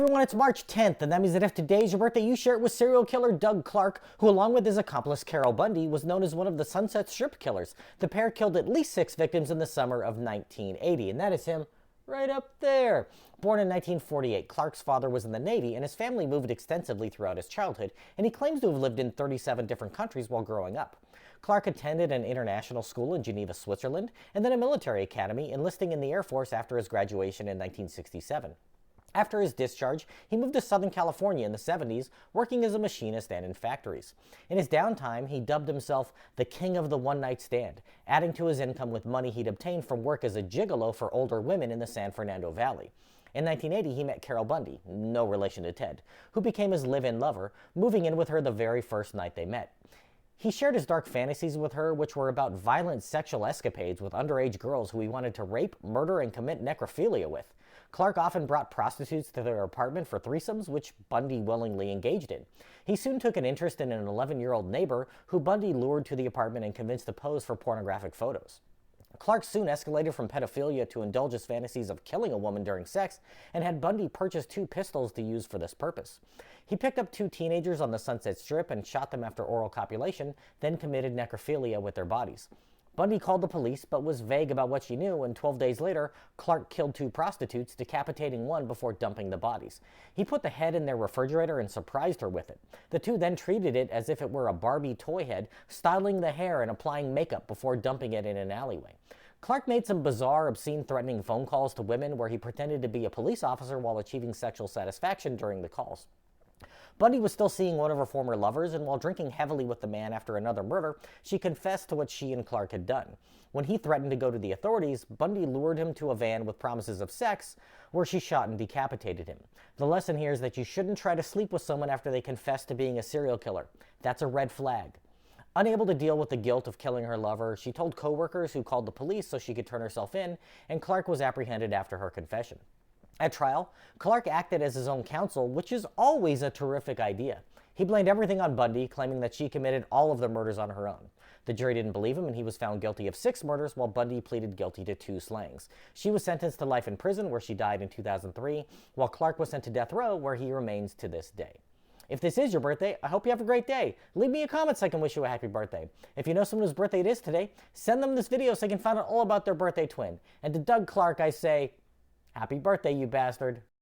everyone, it's March 10th, and that means that if today's your birthday, you share it with serial killer Doug Clark, who along with his accomplice Carol Bundy was known as one of the Sunset Strip killers. The pair killed at least 6 victims in the summer of 1980, and that is him right up there. Born in 1948, Clark's father was in the Navy, and his family moved extensively throughout his childhood, and he claims to have lived in 37 different countries while growing up. Clark attended an international school in Geneva, Switzerland, and then a military academy, enlisting in the Air Force after his graduation in 1967. After his discharge, he moved to Southern California in the 70s, working as a machinist and in factories. In his downtime, he dubbed himself the King of the One-Night Stand, adding to his income with money he'd obtained from work as a gigolo for older women in the San Fernando Valley. In 1980, he met Carol Bundy, no relation to Ted, who became his live-in lover, moving in with her the very first night they met. He shared his dark fantasies with her, which were about violent sexual escapades with underage girls who he wanted to rape, murder, and commit necrophilia with. Clark often brought prostitutes to their apartment for threesomes, which Bundy willingly engaged in. He soon took an interest in an 11-year-old neighbor who Bundy lured to the apartment and convinced to pose for pornographic photos. Clark soon escalated from pedophilia to indulge his fantasies of killing a woman during sex and had Bundy purchase 2 pistols to use for this purpose. He picked up 2 teenagers on the Sunset Strip and shot them after oral copulation, then committed necrophilia with their bodies. Bundy called the police but was vague about what she knew, and 12 days later, Clark killed 2 prostitutes, decapitating one before dumping the bodies. He put the head in their refrigerator and surprised her with it. The 2 then treated it as if it were a Barbie toy head, styling the hair and applying makeup before dumping it in an alleyway. Clark made some bizarre, obscene, threatening phone calls to women where he pretended to be a police officer while achieving sexual satisfaction during the calls. Bundy was still seeing one of her former lovers, and while drinking heavily with the man after another murder, she confessed to what she and Clark had done. When he threatened to go to the authorities, Bundy lured him to a van with promises of sex, where she shot and decapitated him. The lesson here is that you shouldn't try to sleep with someone after they confess to being a serial killer. That's a red flag. Unable to deal with the guilt of killing her lover, she told coworkers who called the police so she could turn herself in, and Clark was apprehended after her confession. At trial, Clark acted as his own counsel, which is always a terrific idea. He blamed everything on Bundy, claiming that she committed all of the murders on her own. The jury didn't believe him, and he was found guilty of 6 murders, while Bundy pleaded guilty to 2 slayings. She was sentenced to life in prison, where she died in 2003, while Clark was sent to death row, where he remains to this day. If this is your birthday, I hope you have a great day. Leave me a comment so I can wish you a happy birthday. If you know someone whose birthday it is today, send them this video so I can find out all about their birthday twin. And to Doug Clark, I say, happy birthday, you bastard.